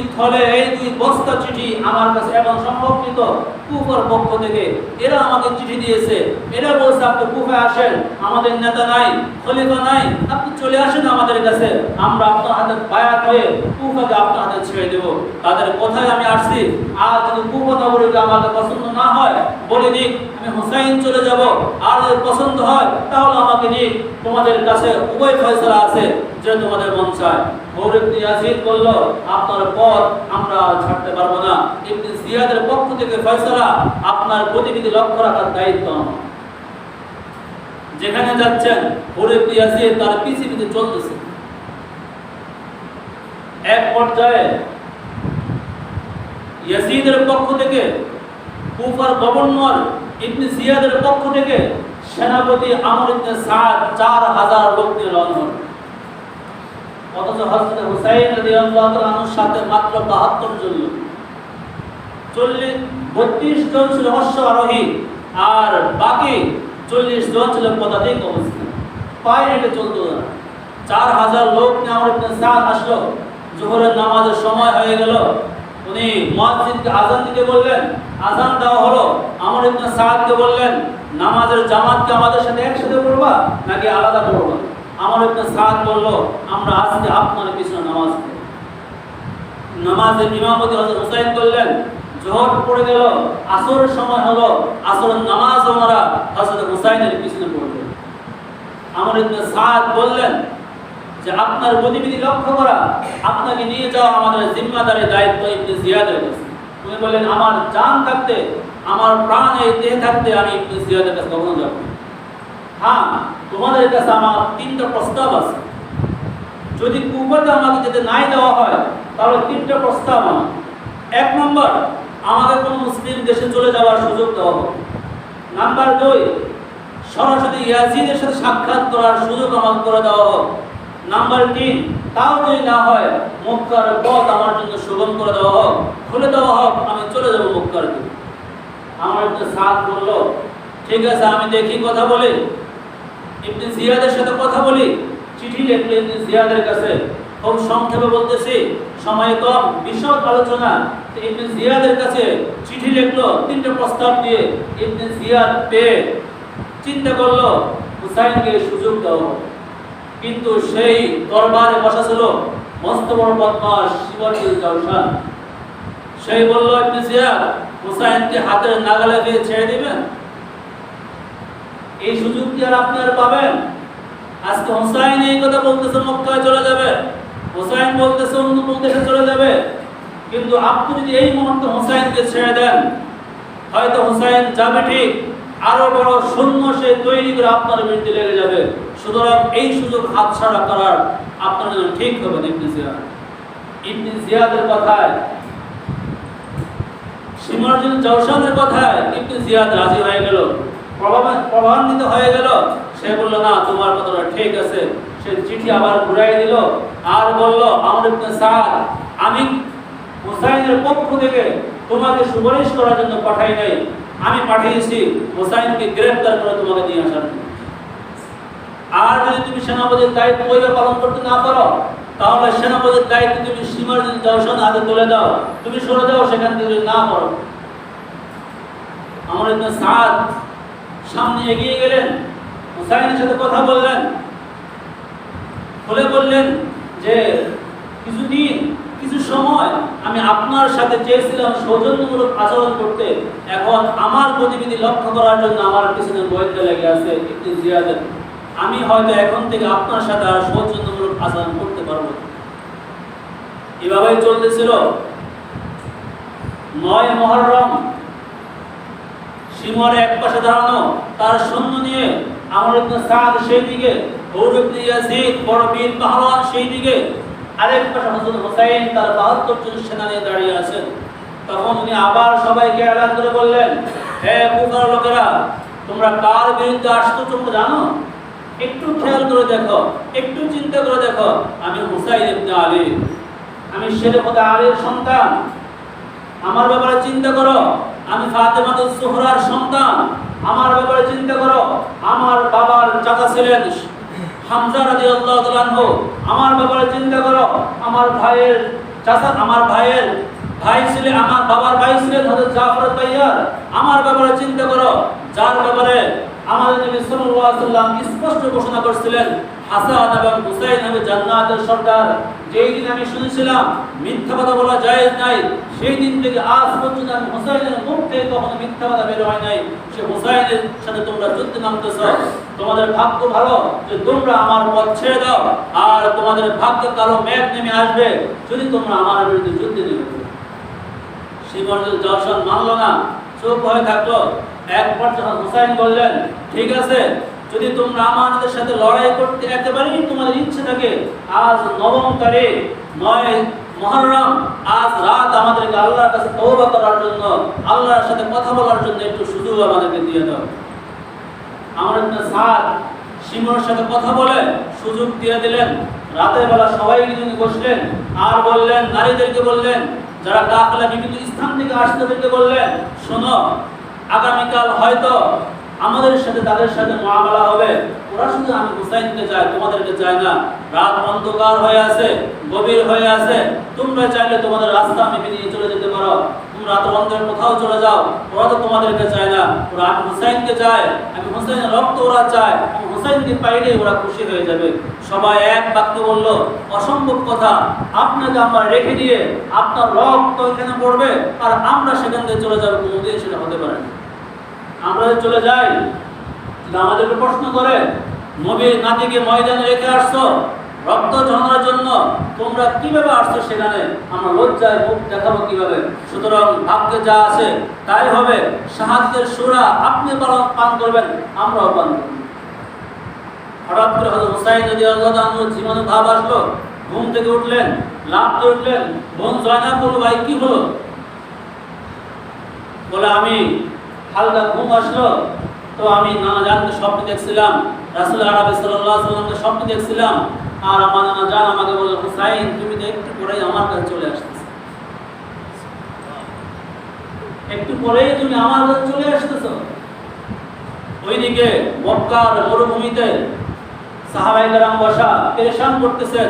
বস্তা চিঠি আমার কাছে এখন সংরক্ষিত কুফার পক্ষ থেকে। এরা আমাকে চিঠি দিয়েছে, এরা বলছে আপনি কুফায় আসেন, আমাদের নেতা নাই, খলিফা নাই, আপনি চলে আসেন আমাদের কাছে, আমরা আপনার হাতে বায়াত হয়ে কুফাকে আপনার হাতে ছেড়ে দেব। তাদের কথায় আমি আসছি। আর যদি কুফা নগরীকে আমাকে পছন্দ না হয় বলে দিক, আমি হুসাইন চলে যাব। আর যদি পছন্দ হয় তাহলে আমাকে নিক, তোমাদের কাছে উভয় ফয়সালা আছে, যে তোমাদের মন চায়। হুর ইবনে ইয়াজিদ বলল, আপনার পথ আমরা ছাড়তে পারবো না। ইবনে জিয়াদের পক্ষ থেকে ফয়সালা, আপনার গতিবিধি লক্ষ্য রাখার দায়িত্ব আমার। যেখানে যাচ্ছেন হুর ইবনে ইয়াজিদ তার পিছে পিছে চলতেছে। এক পর্যায়ে ইয়াজিদের পক্ষ থেকে, কুফার গভর্নর ইবনে জিয়াদের পক্ষ থেকে সেনাপতি আমর ইবনে সাদ 4000 লোক নিয়ে রওনা হলেন। অথচ হযরত হুসাইন রাদিয়াল্লাহু তাআলা আনহুর সাথে মাত্র 72 জন লোক। 32 জন ছিল অশ্ব আরোহী, আর বাকি 40 জন ছিল পদাতিক অবস্থায়, পায়ে হেঁটে চলতো না। 4000 লোক নিয়ে আমর ইবনে সাদ আসলো। জোহরের নামাজের সময় হয়ে গেল, উনি মুয়াজ্জিনকে আযান দিতে বললেন, আযান দেওয়া হলো। আমর ইবনে সাদকে বললেন, নামাজের জামাতকে আমাদের সাথে একসাথে পড়বা নাকি আলাদা পড়বা? আমর ইবনে সাদ বলল, আমরা আজকে আপনার পিছনে নামাজ পড়ব। নামাজের ইমামতি হযরত হুসাইন করলেন। জোহর পড়ে গেল, আসরের সময় হলো, আসরের নামাজ আমরা হযরত হুসাইনের পিছনে পড়ব। আমর ইবনে সাদ বললেন যে আপনার গতিবিধি লক্ষ্য করা, আপনাকে নিয়ে যাওয়া আমাদের জিম্মাদারি দায়িত্ব ইবনে জিয়াদের কাছে। উনি বললেন, আমার জান থাকতে, আমার প্রাণ এই দেহে থাকতে আমি ইবনে জিয়াদের কাছে কখনো যাব না। হ্যাঁ, তোমাদের কাছে আমার 3টা প্রস্তাব আছে। যদি কুফাতে আমাকে যেতে নাই দেওয়া হয় তাহলে 3টা প্রস্তাব আমার। 1 নম্বর, আমাকে কোন মুসলিম দেশে চলে যাওয়ার সুযোগ দেওয়া হবে। নাম্বার 2, সরাসরি ইয়াজিদের সাথে সাক্ষাৎ করার সুযোগ আমাকে করে দেওয়া হোক। নাম্বার 3, তাও যদি না হয় মক্কার পথ আমার জন্য সুগম করে দেওয়া হোক, খুলে দেওয়া হোক, আমি চলে যাব মক্কার দিকে। আমার ইবনে সাদ বলল, ঠিক আছে, আমি দেখি কথা বলি, ইবনে জিয়াদের সাথে কথা বলি। চিঠি লিখলে ইবনে জিয়াদের কাছে, খুব সংক্ষেপে বলতেছি, সময় কম, বিশদ আলোচনা। ইবনে জিয়াদের কাছে চিঠি লিখলো 3টা প্রস্তাব দিয়ে। ইবনে জিয়াদ পেয়ে চিন্তা করলো হুসাইনকে সুযোগ দেওয়া হবে। কিন্তু সেই দরবারে বসা ছিল মস্ত বড় বদমাশ শিবরুল জাওশান। সেই বলল, ইবনে জিয়াদ, হুসাইনকে হাতের নাগালে দিয়ে ছেড়ে দিবেন? এই সুযোগ কি আর আপনি আর পাবেন? আজকে হুসাইন এই কথা বলতেছে মক্কায় চলে যাবে, হুসাইন বলতেছে অন্য কোন দেশে চলে যাবে। কিন্তু আপনি যদি এই মুহূর্তে হুসাইনকে ছেড়ে দেন, হয়তো হুসাইন যাবে ঠিক, আরো বড় সৈন্য সে তৈরি করে আপনার বিরুদ্ধে লেগে যাবে। সুতরাং এই সুযোগ হাতছাড়া করার আপনার জন্য ঠিক হবে না। ইবনে জিয়াদের কথায়, শিবরুল জাওশানের কথায় ইবনে জিয়াদ রাজি হয়ে গেল, প্রভাবান্বিত হয়ে গেল। সে বলল, না, তোমার কথাটা ঠিক আছে। সে চিঠি আবার ঘুরাই দিল আর বলল, আমর ইবনে সাদ, আমি হুসাইনের পক্ষ থেকে তোমাকে সুপারিশ করার জন্য পাঠাই নাই, আমি পাঠিয়েছি হুসাইনকে গ্রেফতার করে তোমাকে নিয়ে আসার জন্য। আর যদি তুমি সেনাপতির দায়িত্ব ওইভাবে পালন করতে না পারো, তাহলে সেনাপতির দায়িত্ব তুমি শিবরুল জাওশানের হাতে তুলে দাও, তুমি সরে যাও সেখান থেকে যদি না পারো। আমর ইবনে সাদ সামনে এগিয়ে গেলেন, হুসাইনের সাথে কথা বললেন, খুলে বললেন যে কিছুদিন কিছু সময় আমি আপনার সাথে চেয়েছিলাম সৌজন্যমূলক আচরণ করতে, এখন আমার গতিবিধি লক্ষ্য করার জন্য আমার পিছনে গোয়েন্দা লেগে আছে একটু জিয়াদের, আমি হয়তো এখন থেকে আপনার সাথে আর সৌজন্যমূলক আচরণ করতে পারবো। এভাবেই চলতেছিল। ৯ মুহররম সীমার এক পাশে দাঁড়ানো তার সৈন্য নিয়ে আমর ইবনে সাদ সেই দিকে, হুর ইবনে ইয়াজিদ বড় বীর পাহলওয়ান সেই দিকে, আরেক পাশে হযরত হুসাইন তার ৭২ জন সেনা নিয়ে দাঁড়িয়ে আছেন। তখন উনি আবার সবাইকে এলান করে বললেন, হে কুফার লোকেরা, তোমরা কার বিরুদ্ধে আসছো তোমরা জানো? একটু খেয়াল করে দেখো, একটু চিন্তা করে দেখো, আমি হুসাইন ইবনে আলী, আমি শেরেফতে আলীর সন্তান। আমার ব্যাপারে চিন্তা করো, আমি ফাতেমাতুজ জোহরার সন্তান। আমার ব্যাপারে চিন্তা করো, আমার বাবার চাচা ছিলেন হামজা রাদিয়াল্লাহু তাআলা আনহু। আমার ব্যাপারে চিন্তা করো, আমার ভাইয়ের চাচা, আমার ভাইয়ের ভাই ছিলেন, আমার বাবার ভাই ছিলেন হযরত জাফর তাইয়ার। আমার ব্যাপারে চিন্তা করো, যার ব্যাপারে আমাদের নবী সাল্লাল্লাহু আলাইহি ওয়াসাল্লাম স্পষ্ট ঘোষণা করেছিলেন হাসান এবং হুসাইন হবে জান্নাতের সর্দার। যেই দিন আমি শুনেছিলাম মিথ্যা কথা বলা জায়েজ নাই, সেই দিন থেকে আজ পর্যন্ত আমি হুসাইনের মুখ থেকে কখনো মিথ্যা কথা বের হয় নাই। সে হুসাইনের সাথে তোমরা যুদ্ধে নামতেছ, তোমাদের ভাগ্য ভালো যে তোমরা আমার পথ ছেড়ে দাও, আর তোমাদের ভাগ্যে কালো মেঘ নেমে আসবে যদি তোমরা আমার বিরুদ্ধে যুদ্ধে নেমে। সীমার জওশন মানল না, চুপ হয়ে থাকলো। এক পর্যায়ে হুসাইন বললেন, ঠিক আছে, যদি তোমরা আমাদের সাথে লড়াই করতে একেবারেই তোমাদের ইচ্ছে থাকে, আজ ৯ম তারিখ ৯ মুহররম, আজ রাত আমাদেরকে আল্লাহর কাছে তওবা করার জন্য, আল্লাহর সাথে কথা বলার জন্য একটু সুযোগ আমাদেরকে দিয়ে দাও। আমর ইবনে সাদ সীমার সাথে কথা বলে সুযোগ দিয়ে দিলেন। রাতের বেলা সবাই নিয়ে বসলেন আর বললেন, নারীদেরকে বললেন, যারা কাফেলা বিভিন্ন স্থান থেকে আসতে তাদেরকে বললেন, শোনো, আগামীকাল হয়তো আমাদের সাথে তাদের সাথে মুআমালা হবে। ওরা শুধু আমি হুসাইনকে চাই, তোমাদেরকে চাই না। রাত অন্ধকার হয়ে আছে, গভীর হয়ে আছে, তোমরা চাইলে তোমাদের রাস্তা আমি বেরিয়ে চলে যেতে পারো, তোমরা রাতের অন্ধকারে কোথাও চলে যাও। ওরা তো তোমাদেরকে চায় না, ওরা আমি হুসাইনকে চায়, আমি হুসাইনের রক্ত ওরা চায়, আমি হুসাইনকে পাইলে ওরা খুশি হয়ে যাবে। সবাই এক বাক্যে বলল, অসম্ভব কথা, আপনাকে আমরা রেখে দিয়ে আপনার রক্ত এখানে পড়বে আর আমরা সেখান থেকে চলে যাবো, কোনোদিন সেটা হতে পারে না। আমরা চলে যাই, আমাদেরকে প্রশ্ন করে, নবীর নাতিকে ময়দানে রেখে আসছো রক্ত ঝরানোর জন্য, তোমরা কিভাবে আসছো সেখানে? আমরা লজ্জায় মুখ দেখাবো কিভাবে? সুতরাং ভাগ্যে যা আছে তাই হবে। শাহাদাতের সূরা আপনি পান করবেন, আমরাও পান করব। হঠাৎ করে হযরত হুসাইন রাদিয়াল্লাহু আনহু জীবনে ভাব আসলো, ঘুম থেকে উঠলেন, লাফ দিয়ে উঠলেন। বোন জয়নাব বলল, ভাই কি হলো? বলে, আমি হালকা ঘুম আসলো, তো আমি নানা জানকে স্বপ্ন দেখছিলাম, রাসূল আরবি সাল্লাল্লাহু আলাইহি ওয়াসাল্লামকে স্বপ্ন দেখছিলাম, আর আমার নানা জান আমাকে বলল, হুসাইন তুমি তো একটু পরেই আমার কাছে চলে আসতেছ, একটু পরেই তুমি আমার কাছে চলে আসতেছো। ওইদিকে মক্কার মরুভূমিতে সাহাবায়ে কেরাম বসা পেরেশান করতেছেন।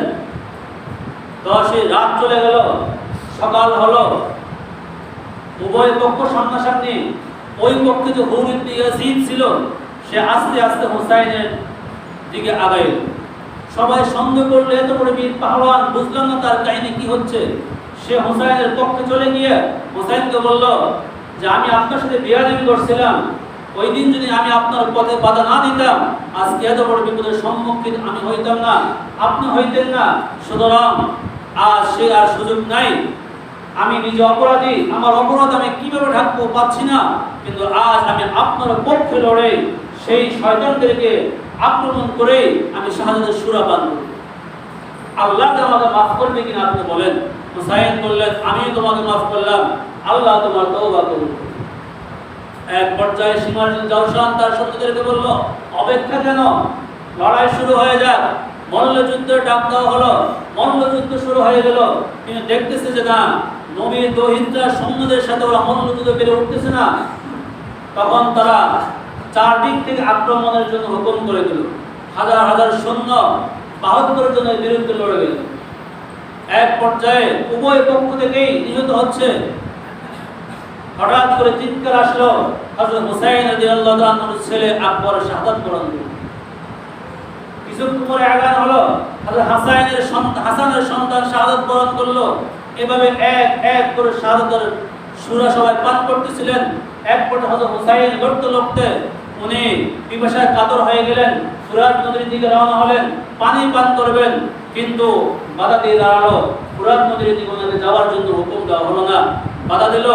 10 রাত চলে গেল, সকাল হলো, উভয় পক্ষ সামনাসামনি। ওই পক্ষে যে হুর ইবনে ইয়াজিদ ছিল, সে আস্তে আস্তে হুসাইনের দিকে আগাইল। সবাই সন্দেহ করলে, এত বড় বীর পাহলওয়ান, বুঝলাম না তার কাহিনী কি হচ্ছে। সে হুসাইনের পক্ষে চলে গিয়ে হুসাইনকে বলল যে, আমি আপনার সাথে বেয়াদবি করছিলাম, ওই দিন যদি আমি আপনার পথে বাধা না দিতাম, আজকে এত বড় বিপদের সম্মুখীন আমি হইতাম না, আপনি হইতেন না। সুতরাং আজ সে আর সুযোগ নাই। আমি নিজে অপরাধী, আমার অপরাধ আমি কিভাবে ঢাকবো পাচ্ছি না, কিন্তু আজ আমি আপনার পক্ষে লড়ে সেই শয়তানদেরকে আক্রমণ করে আমি শাহাদাতের সূরা পান করব। আল্লাহ আমাকে মাফ করবে কিনা আপনি বলেন। হুসাইন বললেন, আমি তোমাকে মাফ করলাম, আল্লাহ তোমার তওবা কবুল করুন। এক পর্যায়ে সীমার জওশন তার সৈন্যদেরকে বলল, অপেক্ষা কেন, লড়াই শুরু হয়ে যাক। মল্লযুদ্ধের ডাক দেওয়া হলো, মল্লযুদ্ধ শুরু হয়ে গেল। কিন্তু দেখতেছে যে না, নবীর দহিনরা সৈন্যদের সাথে ওরা মল্লযুদ্ধ বেড়ে উঠতেছে না। তখন তারা চারদিক থেকে আক্রমণের জন্য হুকুম করে দিল। হাজার হাজার সৈন্য ৭২ জনের বিরুদ্ধে লড়ে গেল। এক পর্যায়ে উভয় পক্ষ থেকেই নিহত হচ্ছে। হঠাৎ করে চিৎকার আসলো, হযরত হুসাইন রাদিয়াল্লাহু তাআলা আনহুর ছেলে আকবর শাহাদাত বরণ করল। কিছুক্ষণ পরে আগান হলো, হযরত হাসানের সন্তান শাহাদাত বরণ করলো। এভাবে এক এক করে শাহাদাতের সূরা সবাই পাঠ করতেছিলেন। এক পর্যায়ে হযরত হুসাইন লড়তে লড়তে উনি পিপাসায় কাতর হয়ে গেলেন, ফুরাত নদীর দিকে রওনা হলেন, পানি পান করবেন, কিন্তু বাধা দিয়ে দাঁড়ালো। ফুরাত নদীর দিকে ওনাকে যাওয়ার জন্য হুকুম দেওয়া হলো না, বাধা দিল।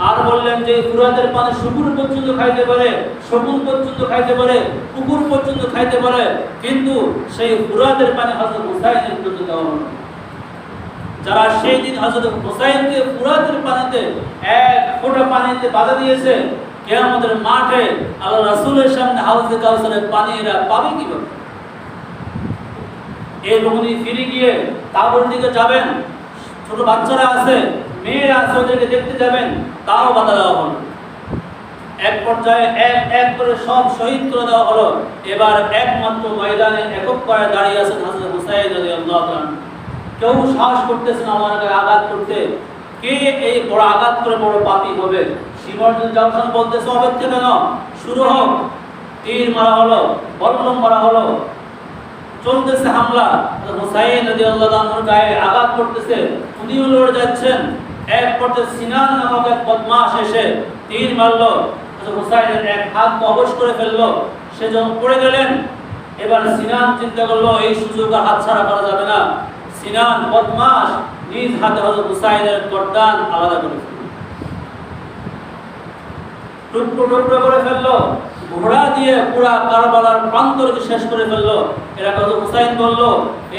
আর বললেন যে ফুরাতের পানি শুকুর পর্যন্ত খাইতে পারে, শকুন পর্যন্ত খাইতে পারে, কুকুর পর্যন্ত খাইতে পারে, কিন্তু সেই ফুরাতের পানি হযরত হুসাইনের জন্য দেওয়া হলো না। যারা সেই দিন হযরত হুসাইনকে ফুরাতের পানিতে এক ফোঁটা পানিতে বাধা দিয়েছে, কিয়ামতের মাঠে আল্লাহ রাসূলের সামনে হাউজে কাউসারের পানি এরা পাবে কিভাবে? এই রমণী ফিরে গিয়ে তাবুর দিকে যাবেন, ছোট বাচ্চারা আছে, মেয়েরা আছে, ওদেরকে দেখতে যাবেন, তাও বাধা দেওয়া হলো। এক পর্যায়ে এক এক করে সব শহীদ করে দেওয়া হলো। এবার একমাত্র ময়দানে একক করে দাঁড়িয়ে আছেন হযরত হুসাইন রাদিয়াল্লাহু তাআলা। কেউ সাহস করতেছে না আমাকে আঘাত করতে। কে এই বড় আঘাত করে বড় পাপী হবে? শিবর্জন জংশন বলতেছে হবে থেকে না, শুরু হোক। তীর মারা হলো, বল্লম মারা হলো, চলতেছে হামলা। হুসাইন রাদিয়াল্লাহু তাআলার গায়ে আঘাত করতেছে, উনিও লড়ে যাচ্ছেন। এক পর্যায়ে সিনান নামক এক বদমাশ এসে তীর মারলো, হুসাইনের এক হাত অবশ করে ফেললো। সে যখন পড়ে গেলেন, এবার সিনান চিন্তা করলো এই সুযোগ আর হাতছাড়া করা যাবে না। সিনান বদমাশ নিজ হাতে হযরত হুসাইনের গর্দান আলাদা করে ফেলল, টুকরো টুকরো করে ফেললো, ঘোড়া দিয়ে পুরা কারবালার প্রান্তরকে শেষ করে ফেললো। এরা হযরত হুসাইন বলল,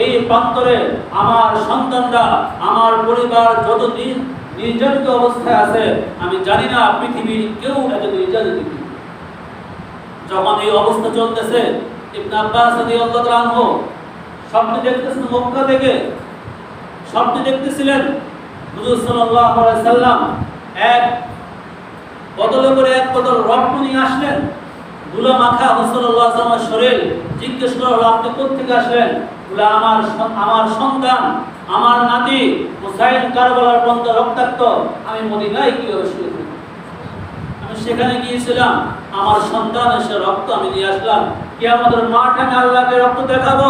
এই প্রান্তরে আমার সন্তানরা, আমার পরিবার যত নির্যাতিত অবস্থায় আছে, আমি জানি না পৃথিবীর কেউ এত নির্যাতিত। যখন এই অবস্থা চলতেছে, ইবনে আব্বাস রাদিয়াল্লাহু তাআলা আনহু স্বপ্নে দেখতেছেন, মক্কা থেকে স্বপ্নে দেখতেছিলেন হুজুর সাল্লাল্লাহু আলাইহি সাল্লাম এক বদলে করে এক বদল রক্ত নিয়ে আসলেন, ধুলা মাখা রাসূলুল্লাহ সাল্লাল্লাহু আলাইহি ওয়াসাল্লামের শরীর। জিজ্ঞেস করলো, আপনি কোথা থেকে আসলেন? বলে, আমার সন্তান, আমার নাতি হুসাইন কারবালার প্রান্তে রক্তাক্ত, আমি মদিনায় কিভাবে শুয়ে থাকি? আমি সেখানে গিয়েছিলাম, আমার সন্তান এসে রক্ত আমি নিয়ে আসলাম। কিয়ামতের মাঠে আমি আল্লাহকে রক্ত দেখাবো,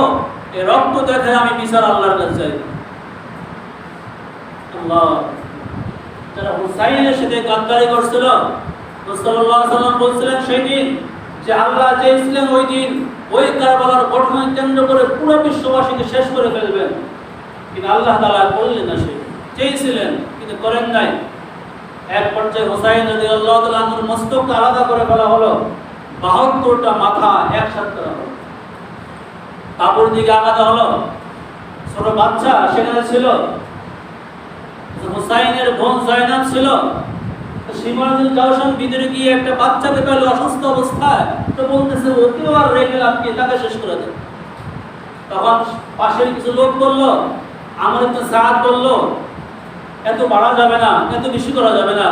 এই রক্ত দেখে আমি বিচার আল্লাহর কাছে যাই। আল্লাহ, যারা হুসাইনের সাথে গাদ্দারি করছিল, রাসূলুল্লাহ সাল্লাল্লাহু আলাইহি ওয়াসাল্লাম বলছিলেন সেই দিন যে আল্লাহ চেয়েছিলেন ওই দিন ওই কারবালার ঘটনাকে কেন্দ্র করে পুরো বিশ্ববাসীকে শেষ করে ফেলবেন, কিন্তু আল্লাহ তাআলা করলেন না। সে চেয়েছিলেন কিন্তু করেন নাই। এক পর্যায়ে হুসাইন রাদিয়াল্লাহু তাআলা আনহুর মস্তক আলাদা করে ফেলা হলো, ৭২টা মাথা একসাথে করা হলো, তাবুর দিকে আলাদা হলো। ছোট বাচ্চা সেখানে ছিল, হুসাইনের বোন জায়নাব ছিল। সীমানুল জাওশান ভিতরে গিয়ে একটা বাচ্চাকে পেল অসুস্থ অবস্থায়, তো বলতেছে ওকেও আর রেখে লাভ কি, তাকে শেষ করে দেন। তখন পাশের কিছু লোক বলল, আমর ইবনে সাদ বলল, এত বাড়া যাবে না, এত বেশি করা যাবে না,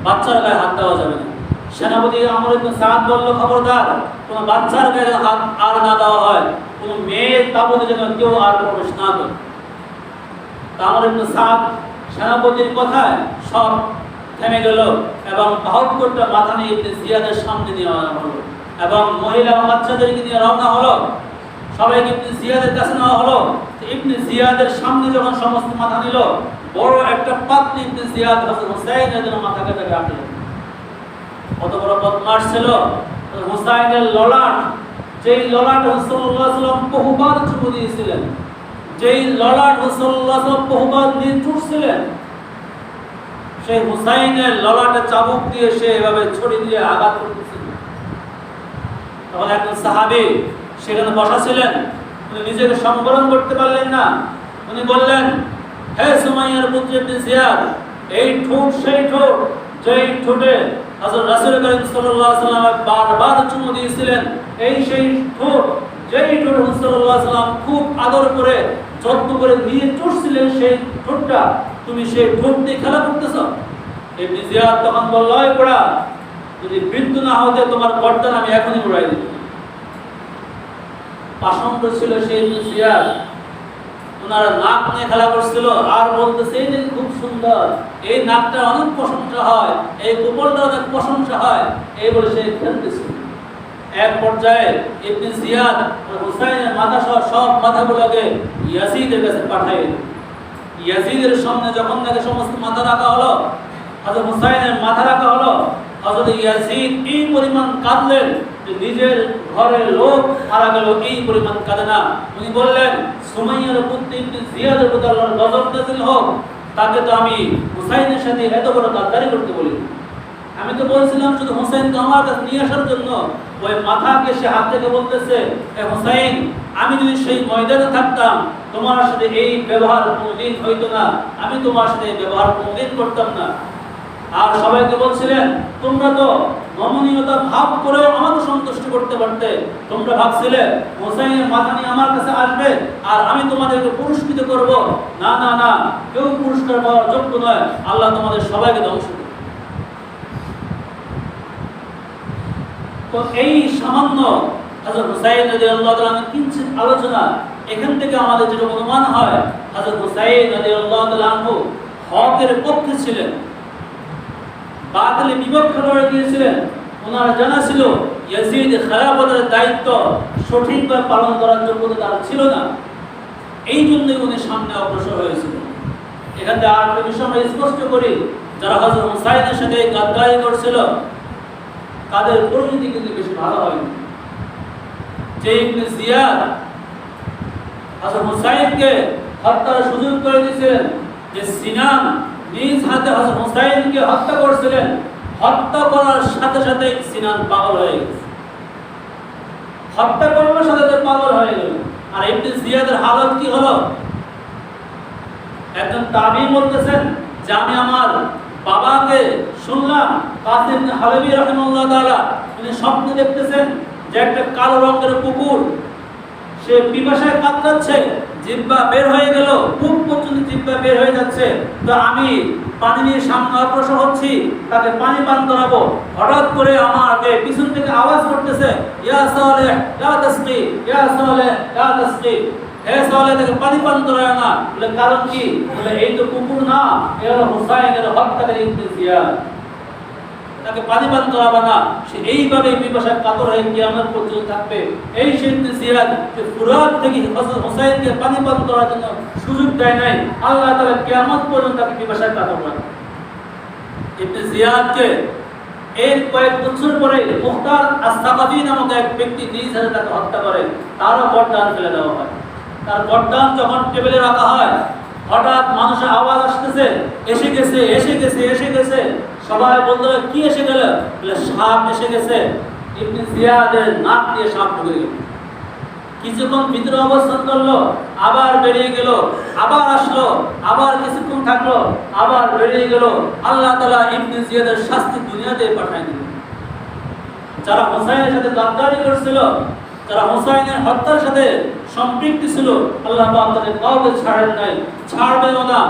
বাচ্চার গায়ে হাত দেওয়া যাবে না। সেনাপতি আমর ইবনে সাদ বলল, খবরদার, কোন বাচ্চার গায়ে হাত আর না দেওয়া হয়, কোন মেয়ের তাবুতে যেন কেউ আর প্রবেশ না করে। আমর ইবনে সাদ সেনাপতির কথায় সব থেমে গেল এবং ৭২টা মাথা নিয়ে ইবনে জিয়াদের সামনে নিয়ে আনা হলো এবং মহিলা ও বাচ্চাদেরকে নিয়ে রওনা হলো। সবাইকে ইবনে জিয়াদের কাছে নেওয়া হলো। ইবনে জিয়াদের সামনে যখন সমস্ত মাথা নিল, বড় একটা পাতলি ইবনে জিয়াদ হযরত হুসাইনের মাথাকে তাকে আটকে। কত বড় বদমাশ ছিল হুসাইনের ললাট, যেই ললাট রাসূলুল্লাহ সাল্লাল্লাহু আলাইহি ওয়াসাল্লাম বহুবার চুমু দিয়েছিলেন, যেই ললাট রাসূলুল্লাহ সাল্লাল্লাহু আলাইহি ওয়াসাল্লাম বহুবার দিয়ে চুষছিলেন, সেই হুসাইনের ললাটে চাবুক দিয়ে সে এভাবে ছড়ি দিয়ে আঘাত করতেছিল। তখন একজন সাহাবী সেখানে বসা ছিলেন, উনি নিজেকে সংবরণ করতে পারলেন না। উনি বললেন, হে সুমাইয়ার পুত্র ইবনে জিয়াদ, এই ঠোঁট সেই ঠোঁট যেই ঠোঁটে হযরত রাসূল করিম সাল্লাল্লাহু আলাইহি ওয়াসাল্লাম বারবার চুমু দিয়েছিলেন, এই সেই ঠোঁট যেই ঠোঁট রাসূলুল্লাহ সাল্লাল্লাহু আলাইহি ওয়াসাল্লাম খুব আদর করে যত্ন করে দিয়ে চুষছিলেন, সেই ঠোঁটটা তুমি সেই ঠোঁট দিয়ে খেলা করতেছ। ইবনে জিয়াদ তখন বলল, এই পোড়া, যদি মৃত্যু না হতে তোমার গর্দান আমি এখনই উড়াই দিতাম। পাষণ্ড ছিল সেই ইবনে জিয়াদ, ওনার নাক নিয়ে খেলা করছিল আর বলতেছে এই যে খুব সুন্দর, এই নাকটা অনেক প্রশংসা হয়, এই কপালটা অনেক প্রশংসা হয়, এই বলে সে খেলতেছিল। এক পর্যায়ে ইবনে জিয়াদ হুসাইনের মাথা সহ সব মাথাগুলোকে ইয়াজিদের কাছে পাঠায়। ইয়াজিদের সামনে যখন তাকে সমস্ত মাথা রাখা হলো, হযরত হুসাইনের মাথা রাখা হলো, হযরত ইয়াজিদ এই পরিমাণ কাঁদলেন যে নিজের ঘরের লোক মারা গেল এই পরিমাণ কাঁদে না। উনি বললেন, সুমাইয়ার পুত্র ইবনে জিয়াদের প্রতি আল্লাহর গজব নাযিল হোক, তাকে তো আমি হুসাইনের সাথে এত বড় গাদ্দারি করতে বলি। আমি তো বলছিলাম শুধু হুসাইনকে আমার কাছে নিয়ে আসার জন্য। ওই মাথাকে সে হাত থেকে বলতেছে, এ হুসাইন, আমি যদি সেই ময়দানে থাকতাম তোমার সাথে এই ব্যবহার কোনোদিন হইতো না, আমি তোমার সাথে এই ব্যবহার কোনোদিন করতাম না। আর সবাইকে বলছিলেন, তোমরা তো নমনীয়তা ভাব করে আমাকে সন্তুষ্ট করতে পারতে, তোমরা ভাবছিলে হুসাইনের মাথা নিয়ে আমার কাছে আসবে আর আমি তোমাদেরকে পুরস্কৃত করব। না না না, কেউ পুরস্কার পাওয়ার যোগ্য নয়, আল্লাহ তোমাদের সবাইকে ধ্বংস করবে। তো এই সামান্য হযরত হুসাইন রাদিয়াল্লাহু তাআলা কিঞ্চিত আলোচনা, এখান থেকে আমাদের যেটা অনুমান হয়, হযরত হুসাইন রাদিয়াল্লাহু তাআলা হকের পক্ষে ছিলেন, বাতিলের বিপক্ষে লড়ে গিয়েছিলেন। ওনার জানা ছিল ইয়াজিদ খেলাফতের দায়িত্ব সঠিকভাবে পালন করার যোগ্যতা তার ছিল না, এই জন্যই উনি সামনে অগ্রসর হয়েছিল। এখান থেকে আর বিষয় আমরা স্পষ্ট করি, যারা হযরত হুসাইনের সাথে গাদ্দারি করছিল তাদের পরিণতি কিন্তু বেশি ভালো হয়নি। যে ইবনে জিয়াদ হযরত হুসাইনকে হত্যার সুযোগ করে দিয়েছিলেন, যে সিনান নিজ হাতে হযরত হুসাইনকে হত্যা করেছিলেন, হত্যা করার সাথে সাথে সিনান পাগল হয়ে গেছে, হত্যা করার সাথে সাথে পাগল হয়ে গেল। আর ইবনে জিয়াদের হালত কি হলো? একজন তাবী বলতেছেন যে আমি আমার বাবাকে শুনলাম, কাসিম ইবনে হালাবী রাহিমাহুল্লাহ তাআলা, তিনি স্বপ্নে দেখতেছেন যে একটা কালো রঙের কুকুর সে পিপাসায় কাতরাচ্ছে, জিহ্বা বের হয়ে গেল, বুক পর্যন্ত জিহ্বা বের হয়ে যাচ্ছে। তো আমি পানি নিয়ে সামনে অগ্রসর হচ্ছি, তাকে পানি পান করাবো। হঠাৎ করে আমাকে পিছন থেকে আওয়াজ করতেছে, ইয়া সালেহ লা তাসকি, ইয়া সালেহ লা তাসকি, হে সালেহ তাকে পানি পান করায় না। বলে কারণ কি? বলে এই তো কুকুর না, এ হলো হুসাইনের হত্যাকারী ইবনে জিয়াদ, তাকে পানি পান করাবে না। সে এইভাবে পিপাসায় কাতর হয়ে কিয়ামত পর্যন্ত থাকবে। এই ইবনে জিয়াদ যে ফুরাত থেকে হযরত হুসাইনকে পানি পান করার জন্য সুযোগ দেয় নাই, আল্লাহ তাআলা কিয়ামত পর্যন্ত তাকে পিপাসায় কাতর রাখবে। ইবনে জিয়াদকে এর কয়েক বছর পরে মুখতার আস-সাকাফি নামক এক ব্যক্তি নিজ হাতে তাকে হত্যা করে, তারও গর্দান ফেলে দেওয়া হয়। তার গর্দান যখন টেবিলে রাখা হয়, হঠাৎ মানুষের আওয়াজ আসতেছে, এসে গেছে এসে গেছে এসে গেছে। সবাই বলতে কি এসে গেল? বলে সাপ এসে গেছে। ইবনে জিয়াদের নাক দিয়ে সাপ ঢুকে গেল, কিছুক্ষণ ভিতরে অবস্থান করলো, আবার বেরিয়ে গেল, আবার আসলো, আবার কিছুক্ষণ থাকলো, আবার বেরিয়ে গেল। আল্লাহ তাআলা ইবনে জিয়াদের শাস্তি দুনিয়াতে পাঠায় দিলেন। যারা হুসাইনের সাথে গাদ্দারি করছিল, যারা হুসাইনের হত্যার সাথে সম্পৃক্ত ছিল, আল্লাহ পাক তাদের কাউকে ছাড়েন নাই, ছাড়বেও না।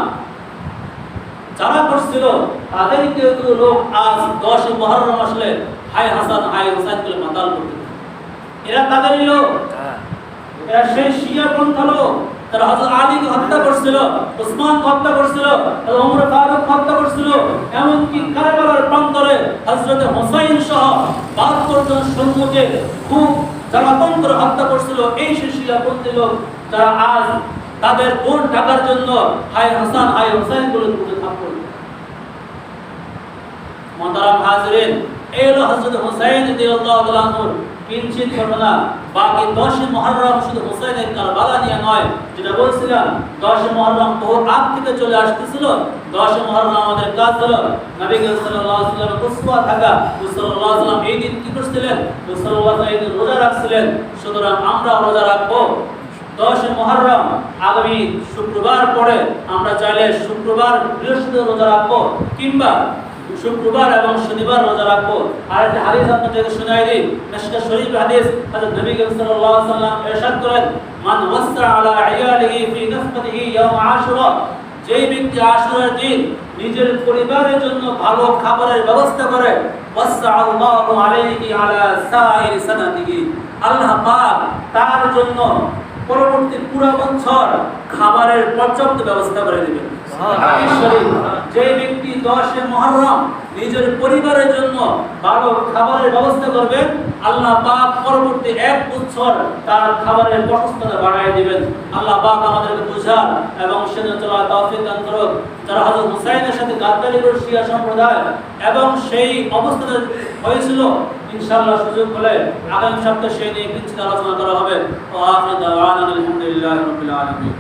যারা করছিল তাদেরকে লোক আজ 10 মুহররম আসলে হাই হাসান হাই হুসাইন বলে মাতাল করতে। এরা তাদেরই লোক, এরা সেই শিয়া পন্থা লোক, তারা হযরত আলীকে হত্যা করছিল, ওসমানকে হত্যা করছিল, ওমর ফারুক হত্যা করছিল, এমনকি কারবালার প্রান্তরে হযরত হুসাইন সহ 72 জন সৈন্যকে খুব জ্বালাতন করে হত্যা করছিল। এই সেই শিয়া পন্থী লোক, যারা আজ তাদের ভোট ঢাকার জন্য হাই হাসান হাই হুসাইন বলে তুলে থাকবে। মোহতারাম হাজিরিন, এই হলো হযরত হুসাইন রাদিয়াল্লাহু তাআলা আনহুর কিঞ্চিত ঘটনা। বাকি 10 মুহররম শুধু হুসাইনের কারবালা নিয়ে নয়, যেটা বলছিলাম 10 মুহররম বহু আগ থেকে চলে আসতেছিল। 10 মুহররম আমাদের কাজ হলো নবী সাল্লাল্লাহু আলাইহি ওয়াসাল্লামের উসওয়া থাকা। সাল্লাল্লাহু আলাইহি ওয়াসাল্লাম এই দিন কি করছিলেন? সাল্লাল্লাহু আলাইহি ওয়াসাল্লাম রোজা রাখছিলেন। সুতরাং আমরা রোজা রাখবো 10 মুহররম, আগামী শুক্রবার পরে আমরা চাইলে শুক্রবার বৃহস্পতিবার রোজা রাখবো, কিংবা শুক্রবার এবং শনিবার রোজা রাখবো। আর একটা হাদিস আপনাদের শোনাই দিই, মিশকাত শরীফ হাদিস। হযরত নবী সাল্লাল্লাহু আলাইহি ওয়াসাল্লাম ইরশাদ করেন, মান ওয়াসা আলা আয়ালিহি ফি নাফকাতিহি ইয়াওম আশুরা, যেই ব্যক্তি আশুরার দিন নিজের পরিবারের জন্য ভালো খাবারের ব্যবস্থা করে, ওয়াসা আল্লাহু আলাইহি আলা সাইরি সানাতিহি, আল্লাহ পাক তার জন্য পরবর্তী পুরো বছর খাবারের পর্যাপ্ত ব্যবস্থা করে দিবেন। হাদিস শরীফ, যে ব্যক্তি 10 মুহররম নিজের পরিবারের জন্য ভালো খাবারের ব্যবস্থা করবেন, আল্লাহ পাক পরবর্তী 1 বছর তার খাবারের প্রশস্ততা বাড়ায় দিবেন। আল্লাহ পাক আমাদেরকে বুঝার এবং সেটা চলা তৌফিক দান করুন। যারা হযরত হুসাইনের সাথে গাদ্দারি করে শিয়া সম্প্রদায় এবং সেই অবস্থাতে হয়েছিল, ইনশাআল্লাহ সুযোগ হলে আগামী সপ্তাহে সেই নিয়ে কিছু আলোচনা করা হবে। ওয়া আখিরু দাওয়ানা আলহামদুলিল্লাহি রাব্বিল আলামিন।